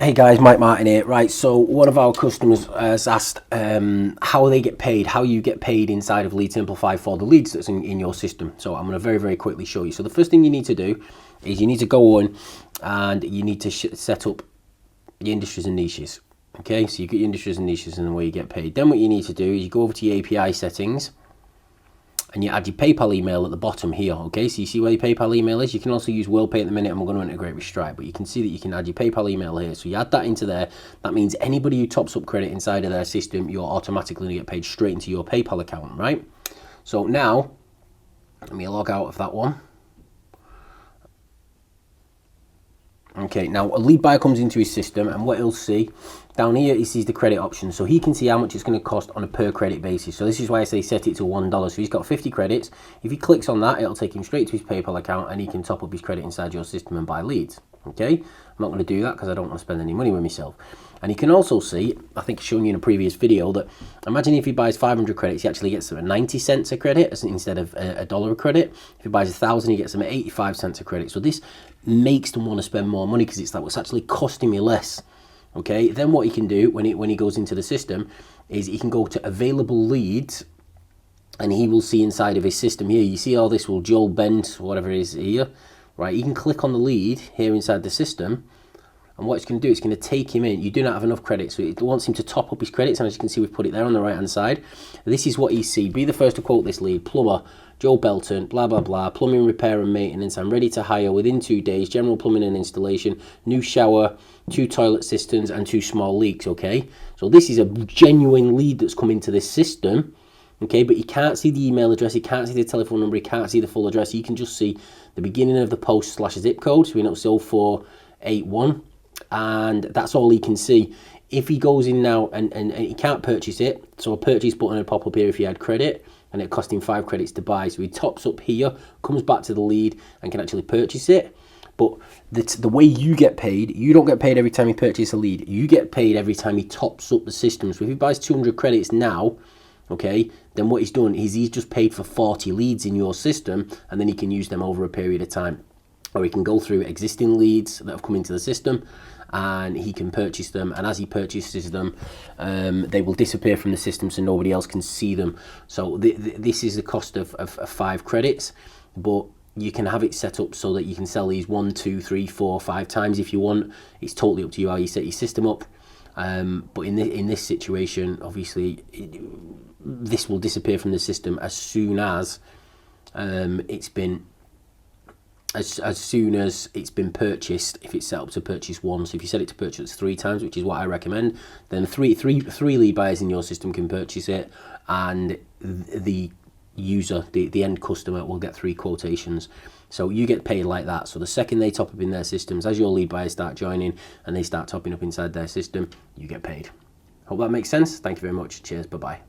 Hey guys, Mike Martin here. Right, so one of our customers has asked how they get paid, how you get paid inside of Lead Simplify for the leads that's in your system. So I'm going to very quickly show you. So the first thing you need to do is you need to go on and you need to set up your industries and niches. Okay, so you get your industries and niches and the way you get paid. Then what you need to do is you go over to your API settings and you add your PayPal email at the bottom here. Okay, so you see where your PayPal email is. You can also use WorldPay at the minute, and we're going to integrate with Stripe, but you can see that you can add your PayPal email here. So you add that into there. That means anybody who tops up credit inside of their system, you're automatically going to get paid straight into your PayPal account, right? So now, let me log out of that one. Okay, now a lead buyer comes into his system, and what he'll see down here, he sees the credit options, so he can see how much it's going to cost on a per credit basis. So this is why I say set it to $1. So he's got 50 credits. If he clicks on that, it'll take him straight to his PayPal account, and he can top up his credit inside your system and buy leads. Okay, I'm not going to do that because I don't want to spend any money with myself. And he can also see, I think I've shown you in a previous video, that imagine if he buys 500 credits, he actually gets them at 90 cents a credit instead of a dollar a credit. If he buys 1,000, he gets them at 85 cents a credit. So this makes them want to spend more money because it's like what's actually costing me less. Okay, then what he can do when he goes into the system is he can go to available leads, and he will see inside of his system here. You see all this, will Joel Bent, whatever it is here, right? You can click on the lead here inside the system, and what it's going to do, it's going to take him in. You do not have enough credits, so it wants him to top up his credits, and as you can see, we've put it there on the right hand side. This is what you see. Be the first to quote this lead. Plumber Joel Belton, blah blah blah, plumbing repair and maintenance. I'm ready to hire within 2 days. General plumbing and installation, new shower, 2 toilet cisterns and 2 small leaks. Okay, so this is a genuine lead that's come into this system. Okay, but you can't see the email address, you can't see the telephone number, you can't see the full address. You can just see the beginning of the post / zip code. So we know it's 0481, and that's all he can see. If he goes in now and he can't purchase it, so a purchase button will pop up here if he had credit, and it cost him 5 credits to buy. So he tops up here, comes back to the lead, and can actually purchase it. But the way you get paid, you don't get paid every time you purchase a lead. You get paid every time he tops up the system. So if he buys 200 credits now, okay, then what he's done is he's just paid for 40 leads in your system, and then he can use them over a period of time. Or he can go through existing leads that have come into the system, and he can purchase them, and as he purchases them, they will disappear from the system so nobody else can see them. So this is the cost of 5 credits, but you can have it set up so that you can sell these 1, 2, 3, 4, 5 times if you want. It's totally up to you how you set your system up. But in this situation, obviously, this will disappear from the system as soon as it's been purchased. If it's set up to purchase once, if you set it to purchase 3 times, which is what I recommend, then three lead buyers in your system can purchase it, and the user, the end customer, will get 3 quotations. So you get paid like that. So the second they top up in their systems, as your lead buyers start joining and they start topping up inside their system, you get paid. Hope that makes sense. Thank you very much. Cheers. Bye bye.